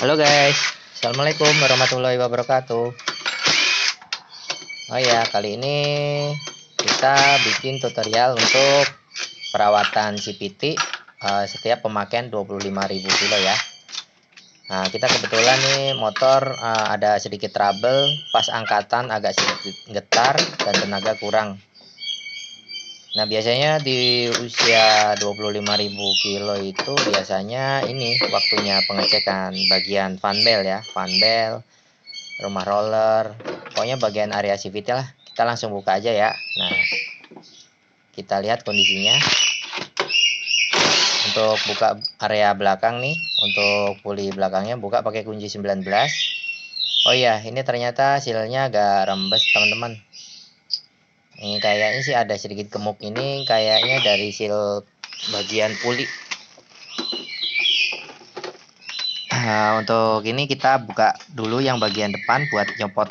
Halo guys, Assalamualaikum warahmatullahi wabarakatuh. Oh ya, kali ini kita bikin tutorial untuk perawatan CVT setiap pemakaian 25.000 kilo ya. Nah, kita kebetulan nih motor ada sedikit trouble, pas angkatan agak sedikit getar dan tenaga kurang. Nah, biasanya di usia 25.000 kilo itu biasanya ini waktunya pengecekan bagian fan belt ya, fan belt, rumah roller, pokoknya bagian area CVT lah. Kita langsung buka aja ya. Nah, kita lihat kondisinya. Untuk buka area belakang nih, untuk puli belakangnya buka pakai kunci 19. Oh iya, ini ternyata silnya agak rembes teman-teman. Ini kayaknya sih ada sedikit gemuk, ini kayaknya dari sil bagian puli. Nah, untuk ini kita buka dulu yang bagian depan buat nyopot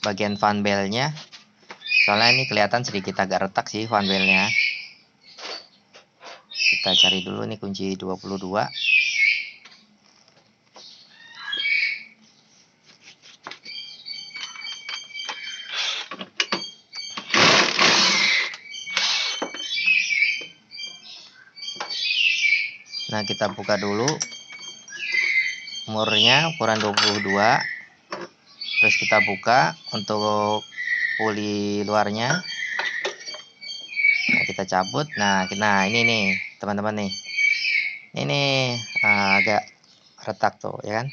bagian fan beltnya. Soalnya ini kelihatan sedikit agak retak sih fan beltnya. Kita cari dulu nih kunci 22. Nah, kita buka dulu murnya ukuran 22. Terus kita buka untuk puli luarnya. Nah, kita cabut. Nah, ini nih teman-teman nih. Ini agak retak tuh ya kan.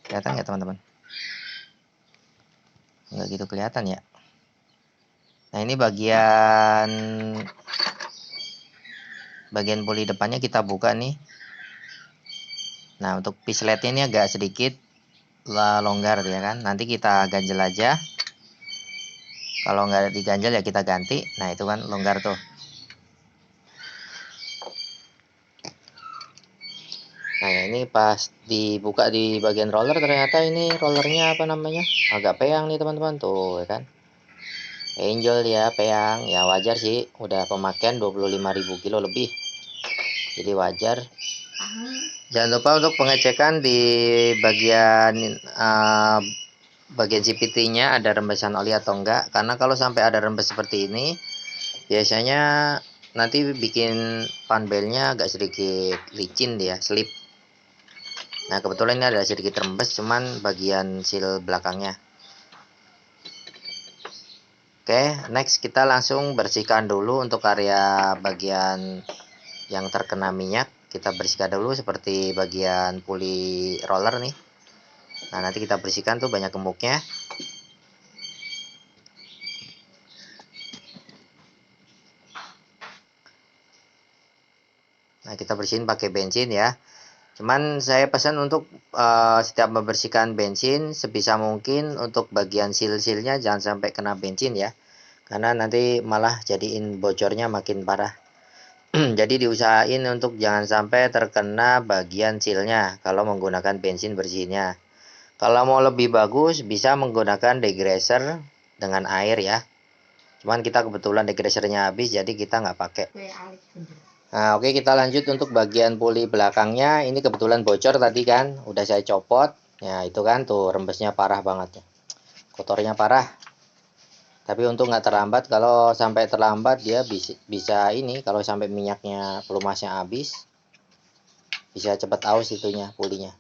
Kelihatan nggak teman-teman? Nggak gitu kelihatan ya. Nah, ini bagian puli depannya kita buka nih. Nah, untuk pisletnya ini agak sedikit longgar ya kan. Nanti kita ganjel aja. Kalau nggak diganjel ya kita ganti. Nah, itu kan longgar tuh. Nah, ini pas dibuka di bagian roller ternyata ini rollernya agak peyang nih teman-teman tuh ya kan. Angel ya, peyang ya, wajar sih, udah pemakaian 25.000 kilo lebih, jadi wajar. Jangan lupa untuk pengecekan di bagian CVT-nya ada rembesan oli atau enggak, karena kalau sampai ada rembes seperti ini biasanya nanti bikin fan beltnya agak sedikit licin dia, slip. Nah, kebetulan ini ada sedikit rembes cuman bagian seal belakangnya. Oke, next kita langsung bersihkan dulu untuk area bagian yang terkena minyak. Kita bersihkan dulu seperti bagian puli roller nih. Nah, nanti kita bersihkan tuh banyak gemuknya. Nah, kita bersihin pakai bensin ya. Cuman saya pesan untuk setiap membersihkan bensin sebisa mungkin untuk bagian seal-sealnya jangan sampai kena bensin ya. Karena nanti malah jadiin bocornya makin parah. Jadi diusahain untuk jangan sampai terkena bagian sealnya kalau menggunakan bensin bersihnya. Kalau mau lebih bagus bisa menggunakan degreaser dengan air ya. Cuman kita kebetulan degreasernya habis jadi kita nggak pakai. Nah, oke, kita lanjut untuk bagian puli belakangnya. Ini kebetulan bocor tadi kan, udah saya copot. Ya, itu kan tuh rembesnya parah banget ya. Kotornya parah. Tapi untuk nggak terlambat, kalau sampai terlambat dia bisa ini, kalau sampai minyaknya pelumasnya habis, bisa cepat aus itunya pulinya.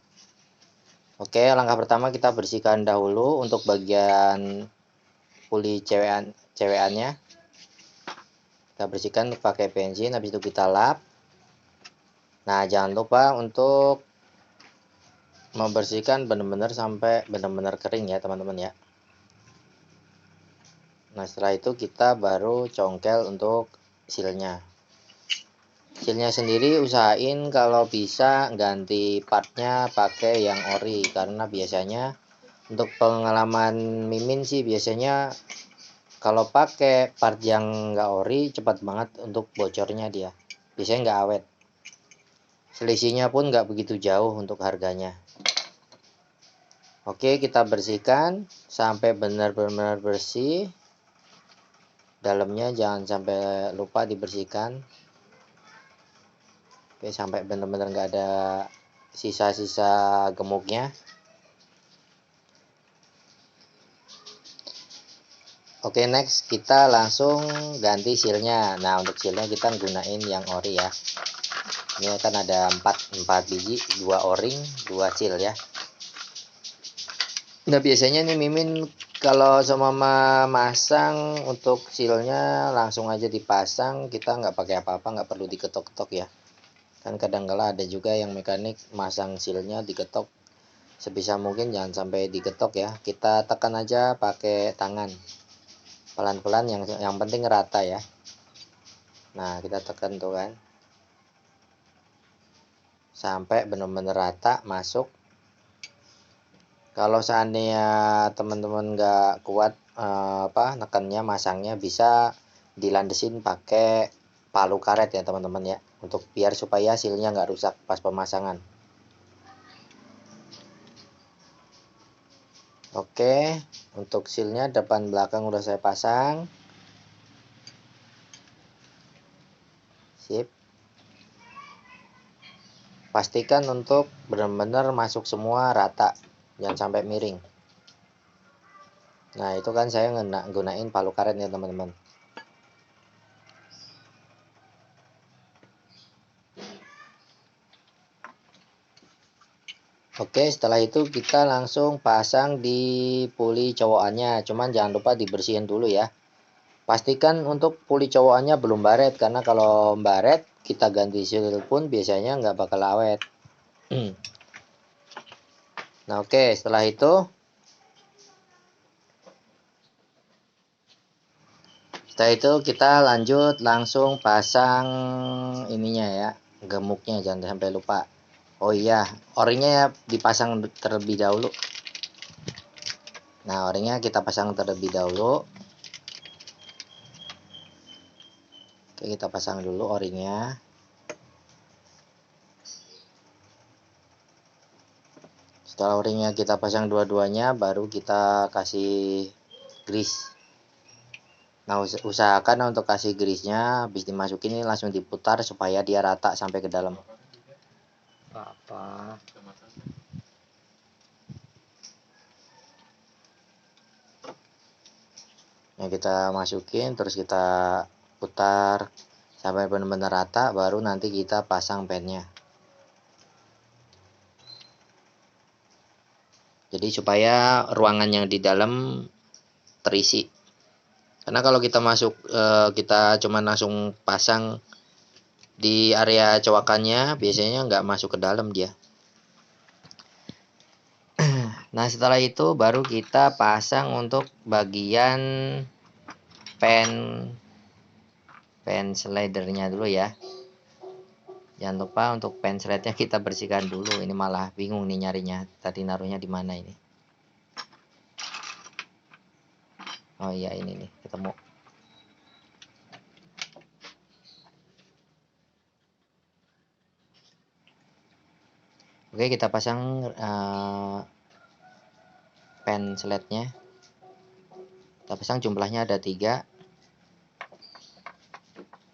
Oke, langkah pertama kita bersihkan dahulu untuk bagian puli cewekannya. Kita bersihkan pakai bensin, habis itu kita lap. Nah, jangan lupa untuk membersihkan benar-benar sampai benar-benar kering ya teman-teman ya. Nah, setelah itu kita baru congkel untuk sealnya. Sealnya sendiri usahain kalau bisa ganti partnya pakai yang ori, karena biasanya untuk pengalaman Mimin sih biasanya kalau pakai part yang nggak ori cepat banget untuk bocornya dia. Biasanya nggak awet. Selisihnya pun nggak begitu jauh untuk harganya. Oke, kita bersihkan sampai benar-benar bersih. Dalamnya jangan sampai lupa dibersihkan. Oke, sampai benar-benar nggak ada sisa-sisa gemuknya. Oke, next kita langsung ganti sealnya. Nah, untuk sealnya kita gunain yang ori ya. Ini kan ada 4 biji, 2 o-ring, 2 seal ya. Nah, biasanya nih Mimin kalau sama masang untuk sealnya langsung aja dipasang, kita nggak pakai apa-apa, nggak perlu diketok-ketok ya. Kan kadang-kala ada juga yang mekanik masang sealnya diketok. Sebisa mungkin jangan sampai diketok ya. Kita tekan aja pakai tangan. Pelan-pelan, yang penting rata ya. Nah, kita tekan tuh kan. Sampai benar-benar rata masuk. Kalau seandainya teman-teman nggak kuat nekannya, masangnya, bisa dilandesin pakai palu karet ya teman-teman ya, untuk biar supaya sealnya nggak rusak pas pemasangan. Oke, untuk sealnya depan belakang udah saya pasang. Sip. Pastikan untuk benar-benar masuk semua rata, jangan sampai miring. Nah, itu kan saya gunain palu karet ya teman-teman. Oke, setelah itu kita langsung pasang di puli cowokannya. Cuman jangan lupa dibersihin dulu ya. Pastikan untuk puli cowokannya belum baret, karena kalau baret kita ganti seal pun biasanya nggak bakal awet. Nah, oke, setelah itu kita lanjut langsung pasang ininya ya, gemuknya, jangan sampai lupa. Oh iya, o-ringnya ya dipasang terlebih dahulu. Nah, o-ringnya kita pasang terlebih dahulu. Oke, kita pasang dulu o-ringnya. Setelah o-ringnya kita pasang dua-duanya, baru kita kasih grease. Nah, usahakan untuk kasih grease-nya habis dimasukin ini langsung diputar supaya dia rata sampai ke dalam. Apa? Nah, kita masukin terus kita putar sampai benar-benar rata, baru nanti kita pasang pennya. Jadi supaya ruangan yang di dalam terisi. Karena kalau kita kita cuma langsung pasang di area cowakannya, biasanya nggak masuk ke dalam dia. Nah, setelah itu baru kita pasang untuk bagian pen slidernya dulu ya. Jangan lupa untuk pen slidernya kita bersihkan dulu. Ini malah bingung nih nyarinya. Tadi naruhnya di mana ini? Oh iya, ini nih, ketemu. Oke, kita pasang pen slednya. Kita pasang, jumlahnya ada 3.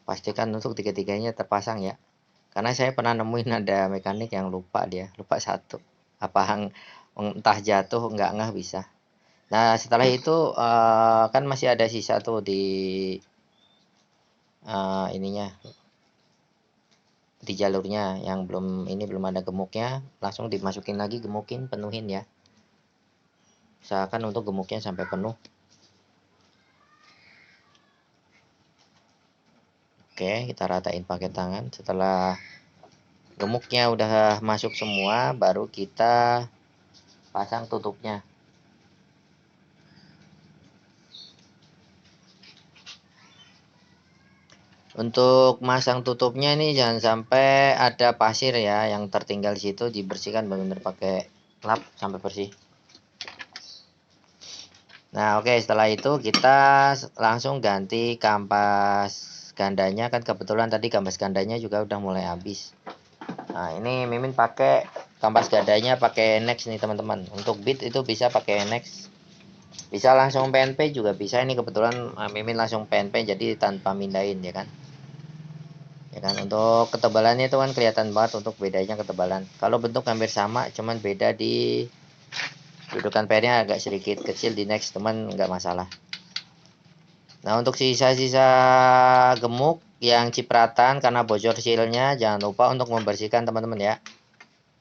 Pastikan untuk tiga-tiganya terpasang ya. Karena saya pernah nemuin ada mekanik yang lupa satu. Entah jatuh nggak ngeh bisa. Nah, setelah itu kan masih ada sisa tuh di ininya, di jalurnya yang belum ada gemuknya. Langsung dimasukin lagi, gemukin, penuhin ya. Usahakan untuk gemuknya sampai penuh. Oke, kita ratain pakai tangan. Setelah gemuknya udah masuk semua, baru kita pasang tutupnya. Untuk masang tutupnya ini jangan sampai ada pasir ya yang tertinggal di situ, dibersihkan benar-benar pakai lap sampai bersih. Nah, oke, setelah itu kita langsung ganti kampas gandanya. Kan kebetulan tadi kampas gandanya juga udah mulai habis. Nah, ini Mimin pakai kampas gandanya pakai Nex nih teman-teman. Untuk bit itu bisa pakai Nex. Bisa langsung PNP juga bisa. Ini kebetulan Mimin langsung PNP jadi tanpa mindahin ya kan. kan. Untuk ketebalannya itu kan kelihatan banget untuk bedanya ketebalan. Kalau bentuk hampir sama, cuman beda di dudukan pairnya agak sedikit kecil di next, teman nggak masalah. Nah, untuk sisa-sisa gemuk yang cipratan karena bocor sealnya, jangan lupa untuk membersihkan teman-teman ya.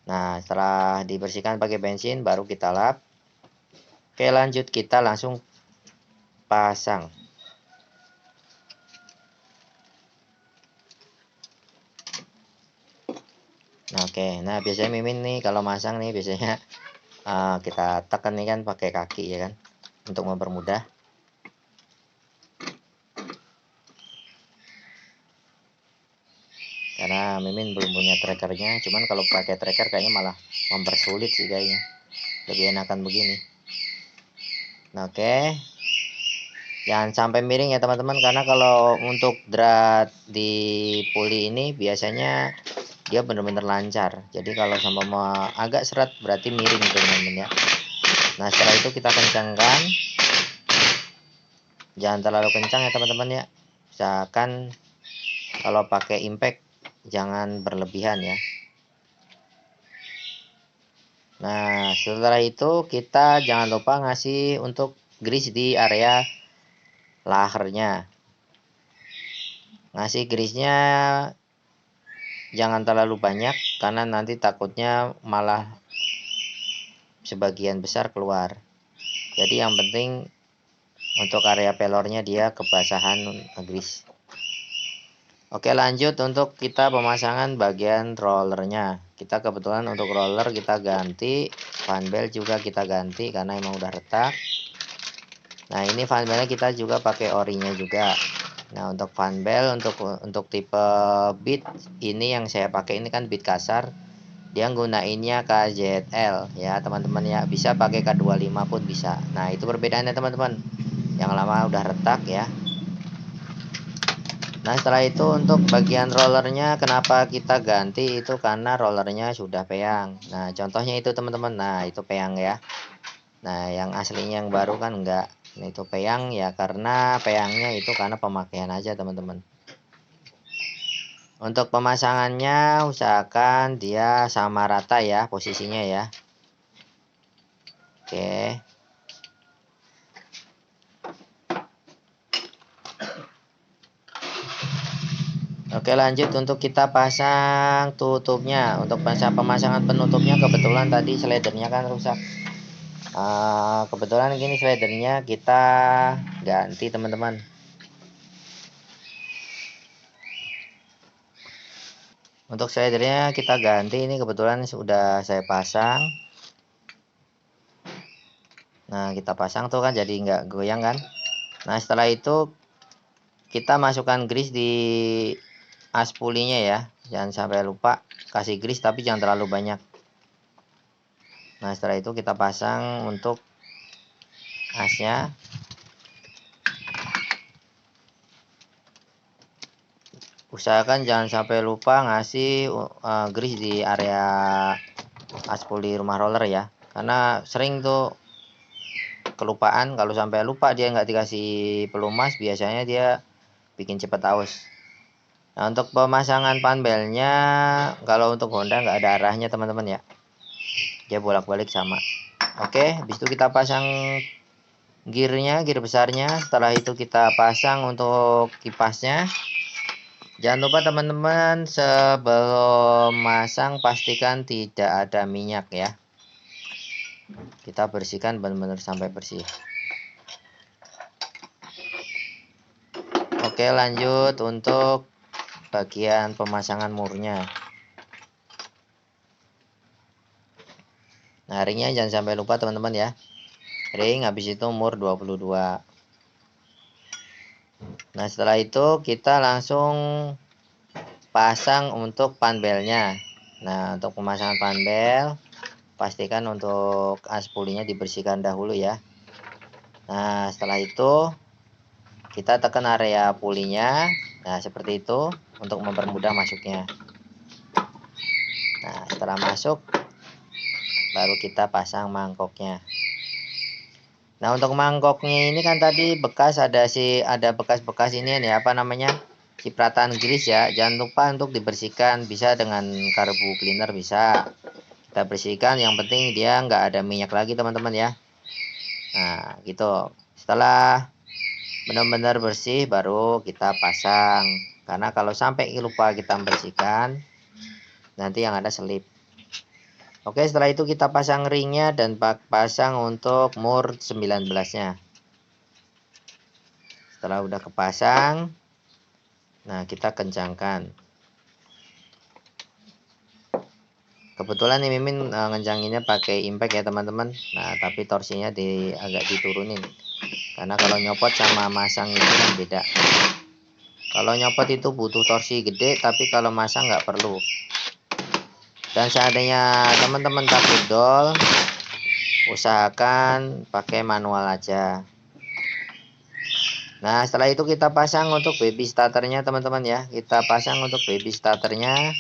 Nah, setelah dibersihkan pakai bensin, baru kita lap. Oke, lanjut kita langsung pasang. Nah, oke. Nah, biasanya Mimin nih kalau masang nih biasanya kita tekan nih kan pakai kaki ya kan, untuk mempermudah. Karena Mimin belum punya trackernya, cuman kalau pakai tracker kayaknya malah mempersulit sih kayaknya. Lebih enakan begini. Nah, oke. Jangan sampai miring ya teman-teman, karena kalau untuk drat di puli ini biasanya dia benar-benar lancar. Jadi kalau sama agak seret berarti miring teman-teman ya. Nah, setelah itu kita kencangkan. Jangan terlalu kencang ya teman-teman ya. Misalkan kalau pakai impact jangan berlebihan ya. Nah, setelah itu kita jangan lupa ngasih untuk grease di area lahernya. Ngasih grease-nya jangan terlalu banyak karena nanti takutnya malah sebagian besar keluar. Jadi yang penting untuk area pelornya dia kebasahan grease. Oke, lanjut untuk kita pemasangan bagian rollernya. Kita kebetulan untuk roller kita ganti, fan belt juga kita ganti karena emang udah retak. Nah, ini fan beltnya kita juga pakai orinya juga. Nah, untuk fan belt untuk tipe beat ini yang saya pakai ini kan beat kasar. Dia gunainnya KZL ya teman-teman ya. Bisa pakai K25 pun bisa. Nah, itu perbedaannya teman-teman. Yang lama udah retak ya. Nah, setelah itu untuk bagian rollernya kenapa kita ganti itu karena rollernya sudah peyang. Nah, contohnya itu teman-teman. Nah, itu peyang ya. Nah, yang aslinya yang baru kan enggak. Nah, itu peyang ya karena peyangnya itu karena pemakaian aja teman-teman. Untuk pemasangannya usahakan dia sama rata ya posisinya ya. Oke. Oke, lanjut untuk kita pasang tutupnya. Untuk pemasangan penutupnya kebetulan tadi slidernya kan rusak. Kebetulan gini slidernya kita ganti teman-teman. Untuk slidernya kita ganti, ini kebetulan sudah saya pasang. Nah, kita pasang tuh kan jadi nggak goyang kan. Nah, setelah itu kita masukkan grease di as pulinya ya. Jangan sampai lupa kasih grease tapi jangan terlalu banyak. Nah, setelah itu kita pasang untuk asnya. Usahakan jangan sampai lupa ngasih grease di area as puli rumah roller ya. Karena sering tuh kelupaan, kalau sampai lupa dia nggak dikasih pelumas biasanya dia bikin cepet aus. Nah, untuk pemasangan panbelnya kalau untuk Honda nggak ada arahnya teman-teman ya, dia bolak-balik sama. Oke, habis itu kita pasang gearnya, gear besarnya. Setelah itu kita pasang untuk kipasnya. Jangan lupa teman-teman sebelum masang pastikan tidak ada minyak ya. Kita bersihkan benar-benar sampai bersih. Oke, lanjut untuk bagian pemasangan murnya. Nah, ringnya jangan sampai lupa teman-teman ya. Ring habis itu mur 22. Nah, setelah itu kita langsung pasang untuk panbelnya. Nah, untuk pemasangan panbel pastikan untuk as pulinya dibersihkan dahulu ya. Nah, setelah itu kita tekan area pulinya. Nah, seperti itu untuk mempermudah masuknya. Nah, setelah masuk baru kita pasang mangkoknya. Nah, untuk mangkoknya ini kan tadi bekas ada bekas-bekas ini nih apa namanya? cipratan grease ya. Jangan lupa untuk dibersihkan, bisa dengan karbu cleaner bisa. Kita bersihkan, yang penting dia nggak ada minyak lagi teman-teman ya. Nah gitu, setelah benar-benar bersih baru kita pasang, karena kalau sampai lupa kita bersihkan nanti yang ada selip. Oke, setelah itu kita pasang ringnya dan pasang untuk mur 19 nya. Setelah udah kepasang, nah kita kencangkan. Kebetulan nih Mimin ngencanginnya pakai impact ya teman-teman. Nah tapi torsinya agak diturunin, karena kalau nyopot sama masang itu kan beda. Kalau nyopot itu butuh torsi gede, tapi kalau masang nggak perlu. Dan seandainya teman-teman takut dol, usahakan pakai manual aja. Nah setelah itu kita pasang untuk baby starternya teman-teman ya. Kita pasang untuk baby starternya.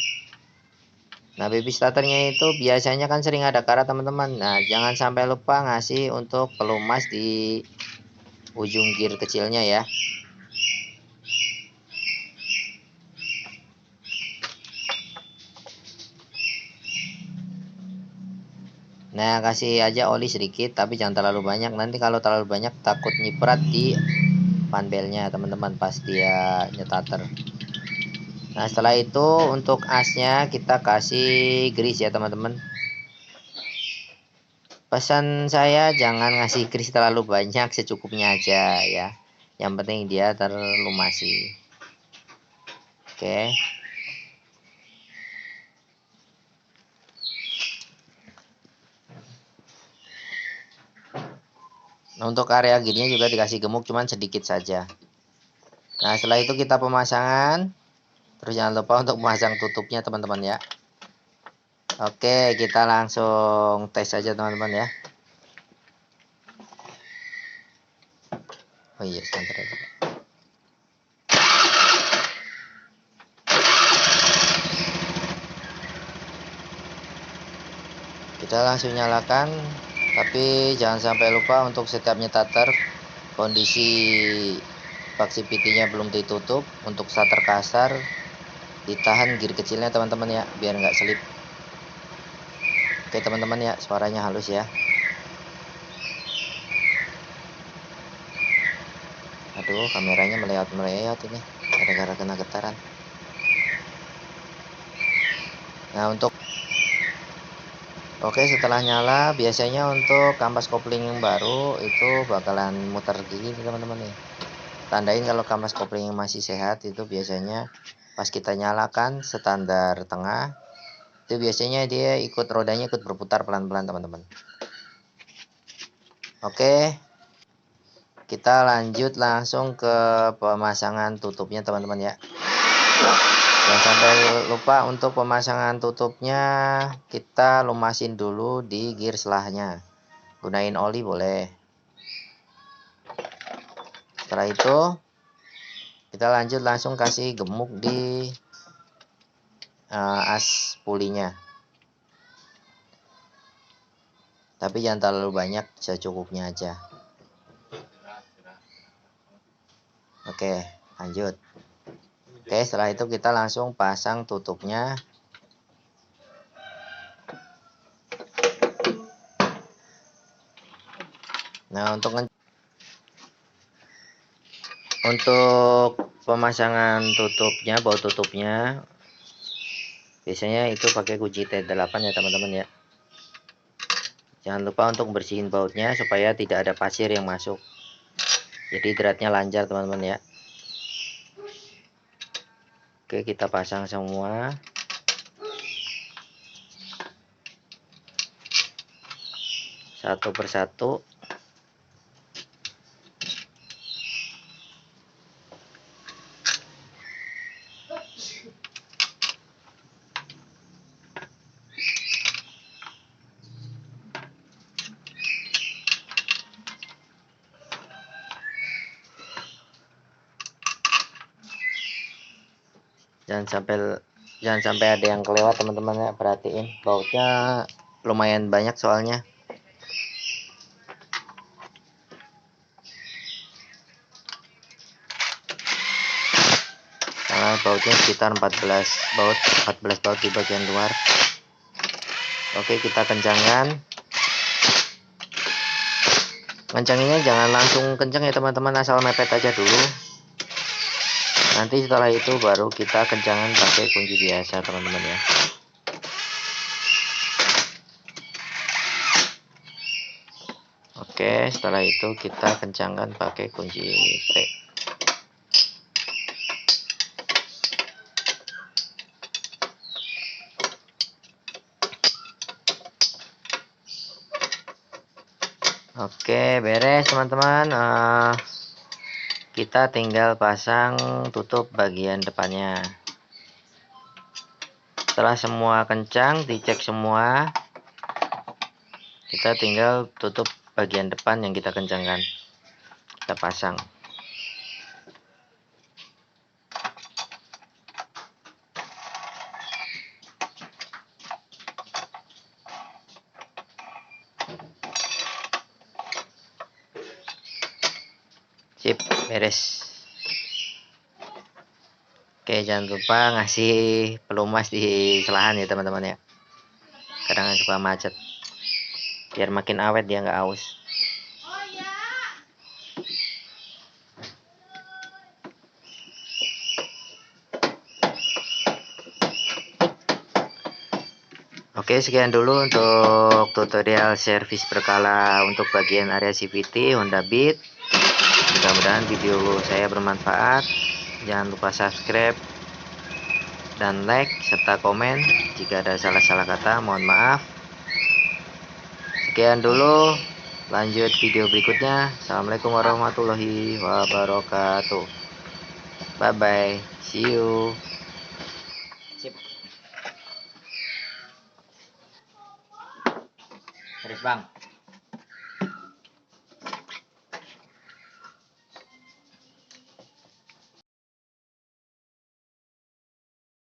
Nah baby starternya itu biasanya kan sering ada karat teman-teman. Nah jangan sampai lupa ngasih untuk pelumas di ujung gear kecilnya ya. Nah kasih aja oli sedikit, tapi jangan terlalu banyak. Nanti kalau terlalu banyak takut nyiprat di panbelnya teman-teman pas dia nyetater. Nah setelah itu untuk asnya kita kasih grease ya teman-teman. Pesan saya jangan ngasih grease terlalu banyak, secukupnya aja ya. Yang penting dia terlumasi. Oke. Nah, untuk area gininya juga dikasih gemuk, cuman sedikit saja. Nah setelah itu kita pemasangan. Terus jangan lupa untuk memasang tutupnya teman-teman ya. Oke, kita langsung tes aja teman-teman ya. Oh iya, sebentar aja. Kita langsung nyalakan, tapi jangan sampai lupa untuk setiap nyetater kondisi bak CVT-nya belum ditutup. Untuk starter kasar ditahan gear kecilnya teman-teman ya, biar nggak selip. Oke teman-teman ya, suaranya halus ya. Aduh, kameranya meleot ini gara-gara kena getaran. Nah oke, setelah nyala biasanya untuk kampas kopling yang baru itu bakalan muter gini teman-teman nih. Tandain kalau kampas kopling yang masih sehat itu biasanya pas kita nyalakan standar tengah itu biasanya dia rodanya ikut berputar pelan-pelan teman-teman. Oke, kita lanjut langsung ke pemasangan tutupnya teman-teman ya. Jangan sampai lupa untuk pemasangan tutupnya kita lumasin dulu di gear selahnya. Gunain oli boleh. Setelah itu kita lanjut langsung kasih gemuk di as pulinya. Tapi jangan terlalu banyak, secukupnya aja. Oke, lanjut. Oke, setelah itu kita langsung pasang tutupnya. Nah, untuk pemasangan tutupnya, baut tutupnya biasanya itu pakai kunci T8 ya teman-teman ya. Jangan lupa untuk bersihin bautnya supaya tidak ada pasir yang masuk. Jadi dratnya lancar teman-teman ya. Oke, kita pasang semua. Satu persatu. Jangan sampai ada yang kelewat teman-teman ya, perhatiin bautnya lumayan banyak soalnya. Jangan bautnya sekitar 14 baut di bagian luar. Oke, kita kencangkan. Kencanginnya jangan langsung kencang ya teman-teman, asal mepet aja dulu. Nanti setelah itu baru kita kencangkan pakai kunci biasa teman-teman ya. Oke, setelah itu kita kencangkan pakai kunci T. Oke, beres teman-teman. Kita tinggal pasang tutup bagian depannya. Setelah semua kencang, dicek semua, kita tinggal tutup bagian depan yang kita kencangkan. Kita pasang. Sip, beres. Oke, jangan lupa ngasih pelumas di selahan ya teman-teman ya. Kadang suka macet. Biar makin awet dia nggak aus. Oke, sekian dulu untuk tutorial servis berkala untuk bagian area CVT Honda Beat. Mudah-mudahan video saya bermanfaat. Jangan lupa subscribe dan like serta komen. Jika ada salah-salah kata, mohon maaf. Sekian dulu, lanjut video berikutnya. Assalamualaikum warahmatullahi wabarakatuh. Bye bye, see you. Sip. Beres bang.